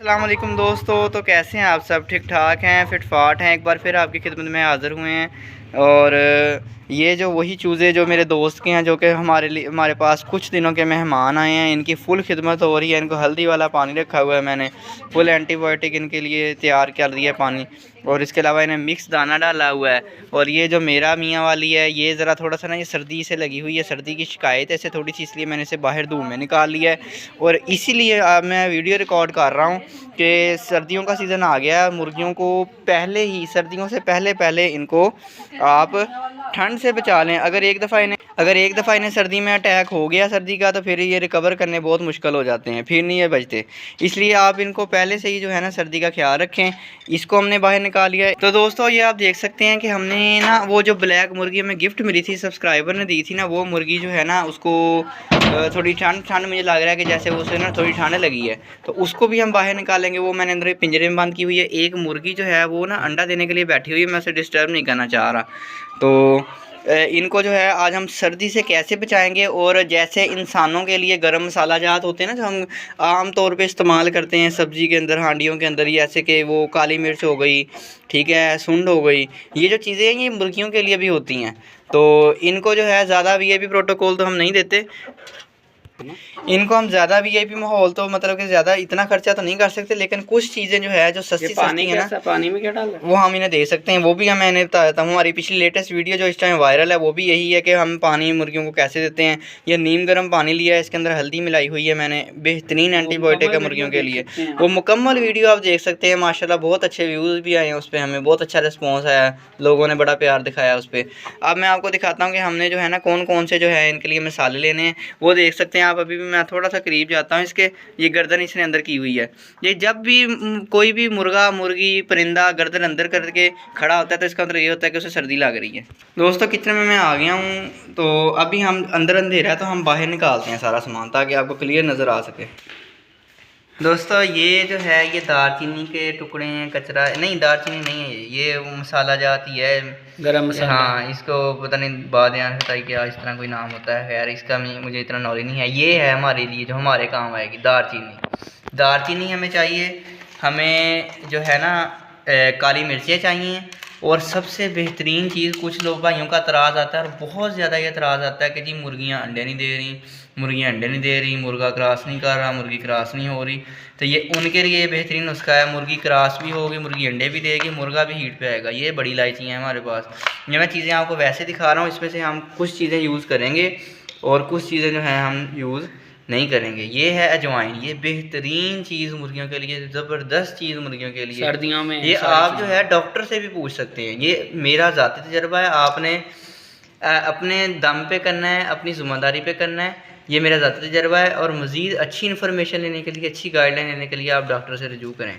अस्सलाम वालेकुम दोस्तों। तो कैसे हैं आप सब? ठीक ठाक हैं, फिट फाट हैं। एक बार फिर आपकी खिदमत में हाज़िर हुए हैं। और ये जो वही चूज़े जो मेरे दोस्त के हैं, जो कि हमारे पास कुछ दिनों के मेहमान आए हैं, इनकी फ़ुल खिदमत हो रही है। इनको हल्दी वाला पानी रखा हुआ है मैंने, फुल एंटीबायोटिक इनके लिए तैयार कर दिया है पानी, और इसके अलावा इन्हें मिक्स दाना डाला हुआ है। और ये जो मेरा मियाँ वाली है, ये ज़रा थोड़ा सा ना, ये सर्दी से लगी हुई है, सर्दी की शिकायत है इसे थोड़ी सी, इसलिए मैंने इसे बाहर धूप में निकाल लिया है। और इसीलिए मैं वीडियो रिकॉर्ड कर रहा हूँ कि सर्दियों का सीज़न आ गया है। मुर्गियों को पहले ही, सर्दियों से पहले इनको आप ठंड से बचा लें। अगर एक दफ़ा इन्हें सर्दी में अटैक हो गया सर्दी का, तो फिर ये रिकवर करने बहुत मुश्किल हो जाते हैं, फिर नहीं ये बचते। इसलिए आप इनको पहले से ही जो है ना, सर्दी का ख्याल रखें। इसको हमने बाहर निकाल लिया है। तो दोस्तों, ये आप देख सकते हैं कि हमने ना वो जो ब्लैक मुर्गी हमें गिफ्ट मिली थी, सब्सक्राइबर ने दी थी ना, वो मुर्गी जो है ना, उसको थोड़ी ठंड मुझे लग रहा है कि जैसे उसे ना थोड़ी ठंड लगी है, तो उसको भी हम बाहर निकालेंगे। वो मैंने अंदर पिंजरे में बंद की हुई है। एक मुर्गी जो है वो ना अंडा देने के लिए बैठी हुई है, मैं उसे डिस्टर्ब नहीं करना चाह रहा। तो इनको जो है आज हम सर्दी से कैसे बचाएंगे। और जैसे इंसानों के लिए गरम मसाला जात होते हैं ना, जो हम आम तौर पे इस्तेमाल करते हैं सब्ज़ी के अंदर, हांडियों के अंदर, जैसे कि वो काली मिर्च हो गई, ठीक है, सुंड हो गई, ये जो चीज़ें हैं ये मुर्गियों के लिए भी होती हैं। तो इनको जो है ज़्यादा वीआईपी प्रोटोकॉल तो हम नहीं देते। इनको हम ज़्यादा वीआईपी माहौल तो मतलब कि ज़्यादा इतना खर्चा तो नहीं कर सकते, लेकिन कुछ चीज़ें जो है जो सस्ती है ना, पानी में क्या डाला वो हम इन्हें दे सकते हैं। वो भी मैंने बताया था, हमारी पिछली लेटेस्ट वीडियो जो इस टाइम वायरल है, वो भी यही है कि हम पानी मुर्गियों को कैसे देते हैं। ये नीम गर्म पानी लिया है, इसके अंदर हल्दी मिलाई हुई है मैंने, बेहतरीन एंटीबायोटिक है मुर्गियों के लिए। वो मुकम्मल वीडियो आप देख सकते हैं। माशाल्लाह बहुत अच्छे व्यूज़ भी आए हैं उस पर, हमें बहुत अच्छा रिस्पॉन्स आया, लोगों ने बड़ा प्यार दिखाया उस पर। अब मैं आपको दिखाता हूँ कि हमने जो है ना, कौन कौन से जो है इनके लिए मसाले लेने हैं, वो देख सकते हैं आप। अभी भी मैं थोड़ा सा करीब जाता हूँ इसके, ये गर्दन इसने अंदर की हुई है। ये जब भी कोई भी मुर्गा, मुर्गी, परिंदा गर्दन अंदर करके खड़ा होता है, तो इसका मतलब ये होता है कि उसे सर्दी लग रही है। दोस्तों, किचन में मैं आ गया हूँ। तो अभी हम अंदर अंधेरा है, तो हम बाहर निकालते हैं सारा सामान, ताकि आपको क्लियर नज़र आ सके। दोस्तों, ये जो है ये दालचीनी के टुकड़े हैं, कचरा नहीं, दालचीनी नहीं है ये वो मसाला जाती है, गरम मसाला। हाँ, इसको पता नहीं बाद में बताइए क्या इस तरह कोई नाम होता है। खैर, इसका मुझे इतना नॉलेज नहीं है। ये है हमारे लिए जो हमारे काम आएगी, दालचीनी हमें चाहिए। हमें जो है ना काली मिर्चें चाहिए। और सबसे बेहतरीन चीज़, कुछ लोग भाइयों का एतराज़ आता है, और बहुत ज़्यादा ये एतराज़ आता है कि जी मुर्गियाँ अंडे नहीं दे रही, मुर्गा क्रॉस नहीं कर रहा, मुर्गी क्रॉस नहीं हो रही। तो ये उनके लिए बेहतरीन नुस्खा है। मुर्गी क्रॉस भी होगी, मुर्गी अंडे भी देगी, मुर्गा भी हीट पे आएगा। ये बड़ी इलायची है हमारे पास। ये मैं चीज़ें आपको वैसे दिखा रहा हूँ, इसमें से हम कुछ चीज़ें यूज़ करेंगे और कुछ चीज़ें जो हैं हम यूज़ नहीं करेंगे। ये है अजवाइन, ये बेहतरीन चीज़ मुर्गियों के लिए, ज़बरदस्त चीज़ मुर्गियों के लिए सर्दियों में। ये आप जो है डॉक्टर से भी पूछ सकते हैं। ये मेरा ज़ाती तजर्बा है, आपने अपने दम पे करना है, अपनी ज़िम्मेदारी पे करना है। ये मेरा ज़ाती तजर्बा है। और मज़ीद अच्छी इन्फॉर्मेशन लेने के लिए, अच्छी गाइडलाइन लेने के लिए आप डॉक्टर से रजू करें।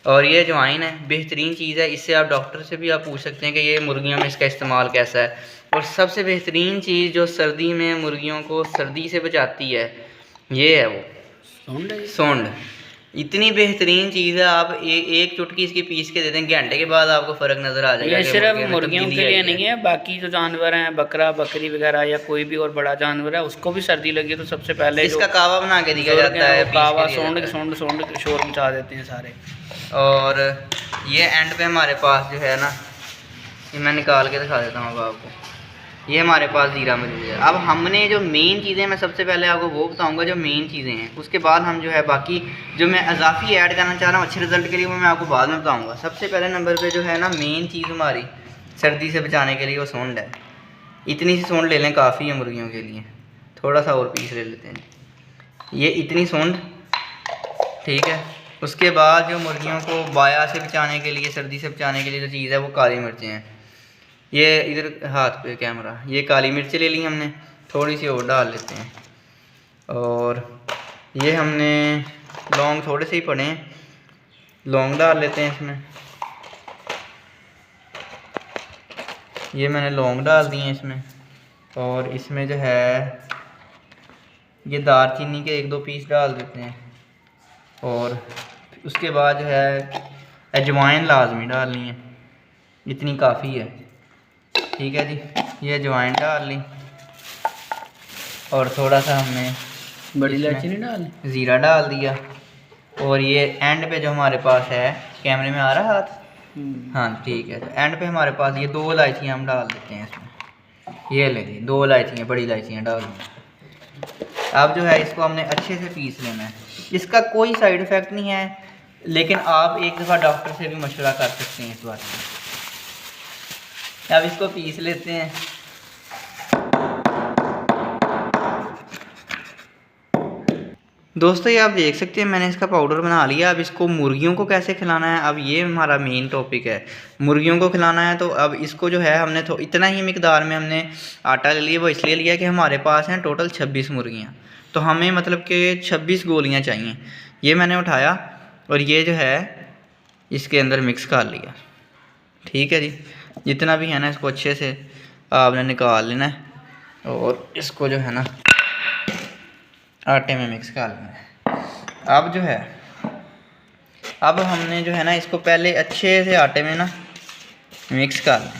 और ये अजवाइन है, बेहतरीन चीज़ है। इससे आप डॉक्टर से भी आप पूछ सकते हैं कि ये मुर्गियों में इसका इस्तेमाल कैसा है। और सबसे बेहतरीन चीज़ जो सर्दी में मुर्गियों को सर्दी से बचाती है, ये है वो सोंड। इतनी बेहतरीन चीज़ है। आप एक चुटकी इसकी पीस के दे दें, घंटे के बाद आपको फ़र्क नज़र आ जाएगा। ये सिर्फ मुर्गियों के लिए नहीं है, बाकी जो जानवर हैं, बकरा बकरी वगैरह या कोई भी और बड़ा जानवर है, उसको भी सर्दी लगी तो सबसे पहले इसका कावा बना के दिया जाता है। कावा सोंड शोर मचा देते हैं सारे। और ये एंड पे हमारे पास जो है ना, ये मैं निकाल के दिखा देता हूँ अब आपको। ये हमारे पास ज़ीरा मौजूद है। अब हमने जो मेन चीज़ें, मैं सबसे पहले आपको वो बताऊंगा जो मेन चीज़ें हैं, उसके बाद हम जो है बाकी जो मैं इजाफी ऐड करना चाह रहा हूँ अच्छे रिजल्ट के लिए, वो मैं आपको बाद में बताऊंगा। सबसे पहले नंबर पे जो है ना मेन चीज़ हमारी सर्दी से बचाने के लिए, वो सोंड है। इतनी सी सोंड ले लें, काफ़ी है मुर्गियों के लिए। थोड़ा सा और पीस ले लेते हैं। ये इतनी सोंड, ठीक है। उसके बाद जो मुर्गियों को बाया से बचाने के लिए, सर्दी से बचाने के लिए जो चीज़ है, वो काली मिर्चें हैं। ये इधर हाथ पे कैमरा, ये काली मिर्चें ले ली हमने, थोड़ी सी और डाल लेते हैं। और ये हमने लौंग थोड़े से ही पड़े हैं, लौंग डाल लेते हैं इसमें। ये मैंने लौंग डाल दिए हैं इसमें। और इसमें जो है ये दालचीनी के 1-2 पीस डाल देते हैं। और उसके बाद जो है अजवाइन लाजमी डालनी है, इतनी काफ़ी है, ठीक है जी। ये अजवाइन डाल ली। और थोड़ा सा हमने बड़ी इलायची नहीं डाल, ज़ीरा डाल दिया। और ये एंड पे जो हमारे पास है, कैमरे में आ रहा है हाथ? हाँ ठीक है। तो एंड पे हमारे पास ये 2 इलायचियाँ हम डाल देते हैं इसमें। ये ले जी 2 इलायचियाँ, बड़ी इलायचियाँ डाल दें। अब जो है इसको हमने अच्छे से पीस लेना है। इसका कोई साइड इफ़ेक्ट नहीं है, लेकिन आप एक दफ़ा डॉक्टर से भी मशवरा कर सकते हैं इस बारे में। अब इसको पीस लेते हैं। दोस्तों ये आप देख सकते हैं मैंने इसका पाउडर बना लिया। अब इसको मुर्गियों को कैसे खिलाना है, अब ये हमारा मेन टॉपिक है। मुर्गियों को खिलाना है तो अब इसको जो है हमने तो इतना ही मिकदार में हमने आटा ले लिया। वो इसलिए लिया कि हमारे पास हैं टोटल 26 मुर्गियाँ, तो हमें मतलब कि 26 गोलियाँ चाहिए। ये मैंने उठाया और ये जो है इसके अंदर मिक्स कर लिया। ठीक है जी, जितना भी है ना इसको अच्छे से आपने निकाल लेना है और इसको जो है ना आटे में मिक्स कर लेना है। अब जो है अब हमने जो है ना इसको पहले अच्छे से आटे में ना मिक्स कर लें।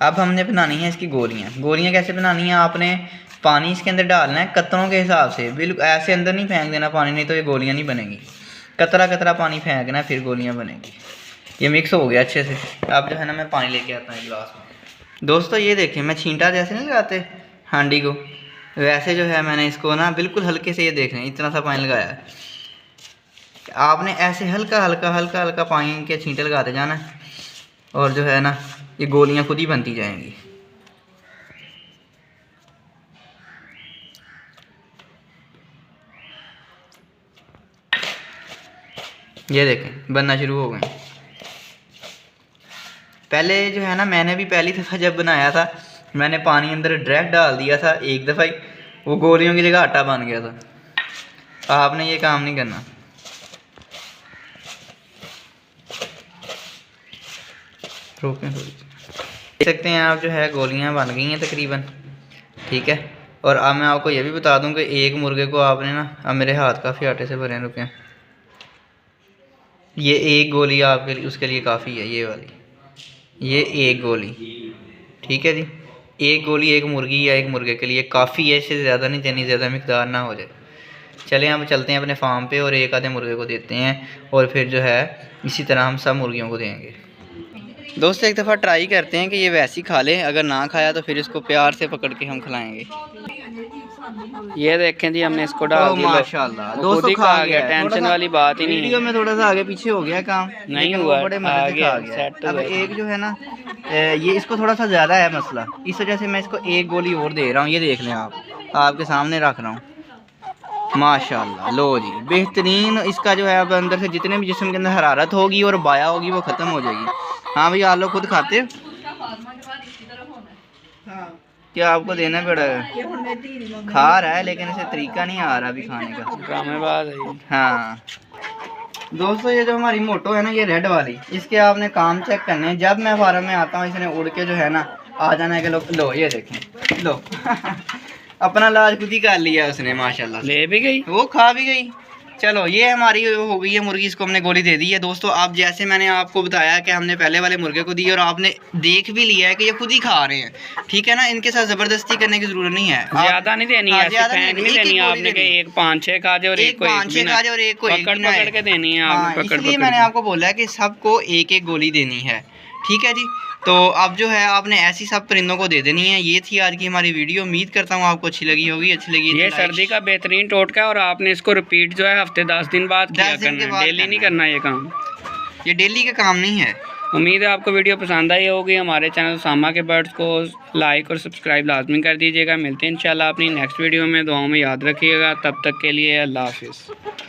अब हमने बनानी है इसकी गोलियां। गोलियां कैसे बनानी है, आपने पानी इसके अंदर डालना है कतरों के हिसाब से। बिल्कुल ऐसे अंदर नहीं फेंक देना पानी, नहीं तो ये गोलियां नहीं बनेंगी। कतरा कतरा पानी फेंकना फिर गोलियां बनेंगी। ये मिक्स हो गया अच्छे से। अब जो है ना मैं पानी लेके आता हूँ गिलास में। दोस्तों ये देखें, मैं छींटा जैसे नहीं लगाते हांडी को, वैसे जो है मैंने इसको ना बिल्कुल हल्के से, ये देख रहे हैं इतना सा पानी लगाया है। आपने ऐसे हल्का हल्का हल्का हल्का पानी के छींटे लगाते जाना है और जो है ना ये गोलियां खुद ही बनती जाएंगी। ये देखें बनना शुरू हो गए। पहले जो है ना मैंने भी पहली दफ़ा जब बनाया था मैंने पानी अंदर डायरेक्ट डाल दिया था एक दफ़ा ही, वो गोलियों की जगह आटा बन गया था। आपने ये काम नहीं करना। रोकें थोड़ी, देख सकते हैं आप जो है गोलियां बन गई हैं तकरीबन। ठीक है, और अब मैं आपको ये भी बता दूं कि एक मुर्गे को आपने ना, अब मेरे हाथ काफ़ी आटे से भरे हैं, रुके, ये एक गोली आपके लिए उसके लिए काफ़ी है। ये वाली ये एक गोली, ठीक है जी, एक गोली एक मुर्गी या एक मुर्गे के लिए काफ़ी है। इससे ज़्यादा नहीं देनी, ज़्यादा मिकदार ना हो जाए। चलें अब चलते हैं अपने फार्म पे और एक आधे मुर्गे को देते हैं और फिर जो है इसी तरह हम सब मुर्गियों को देंगे। दोस्तों एक दफ़ा ट्राई करते हैं कि ये वैसी खा ले, अगर ना खाया तो फिर इसको प्यार से पकड़ के हम खिलाएंगे। ये देखें जी हमने इसको डाल दिया माशाल्लाह, दोस्तों खा गया। टेंशन वाली बात ही नहीं है। वीडियो में थोड़ा सा आगे पीछे हो गया काम, नहीं हुआ, बड़े मजे से खा गया। अब एक जो है ना ये इसको थोड़ा सा ज़्यादा है मसला, इस वजह से मैं इसको एक गोली और दे रहा हूँ। ये देख लें आप, आपके सामने रख रहा हूँ। माशाल्लाह, लो जी बेहतरीन। इसका जो है अब अंदर से जितने भी जिस्म के अंदर हरारत होगी और बाया होगी वो ख़त्म हो जाएगी। हाँ भैया, आप लोग खुद खाते हो क्या? आपको देना पड़ेगा। खा रहा है लेकिन इसे तरीका नहीं आ रहा अभी खाने का। ड्रामेबाज है ये। हाँ दोस्तों, ये जो हमारी मोटो है ना, ये रेड वाली, इसके आपने काम चेक करने हैं। जब मैं फार्म में आता हूँ इसने उड़ के जो है ना आ जाना है कि लो ये देखें, लो अपना इलाज खुद ही कर लिया उसने माशाल्लाह। ले भी गई, वो खा भी गई। चलो ये हमारी हो गई है मुर्गी, इसको हमने गोली दे दी है। दोस्तों अब जैसे मैंने आपको बताया कि हमने पहले वाले मुर्गे को दी और आपने देख भी लिया है कि ये खुद ही खा रहे हैं। ठीक है ना, इनके साथ ज़बरदस्ती करने की ज़रूरत नहीं है। ज़्यादा नहीं देनी है, ज़्यादा नहीं देनी आपने कि एक 5-6 खा दे और एक को पकड़ के देनी है आपने। इसलिए मैंने आपको बोला है कि सबको एक एक गोली देनी है। ठीक है जी, तो अब जो है आपने ऐसी सब परिंदों को दे देनी है। ये थी आज की हमारी वीडियो, उम्मीद करता हूँ आपको अच्छी लगी होगी। अच्छी लगी ये सर्दी का बेहतरीन टोटका है और आपने इसको रिपीट जो है हफ्ते 10 दिन बाद किया करना है, डेली नहीं करना ये काम। ये डेली का काम नहीं है। उम्मीद है आपको वीडियो पसंद आई होगी। हमारे चैनल सामा के बर्ड्स को लाइक और सब्सक्राइब लाजमी कर दीजिएगा। मिलते हैं इंशाल्लाह अपनी नेक्स्ट वीडियो में। दुआओं में याद रखिएगा। तब तक के लिए अल्लाह हाफिज़।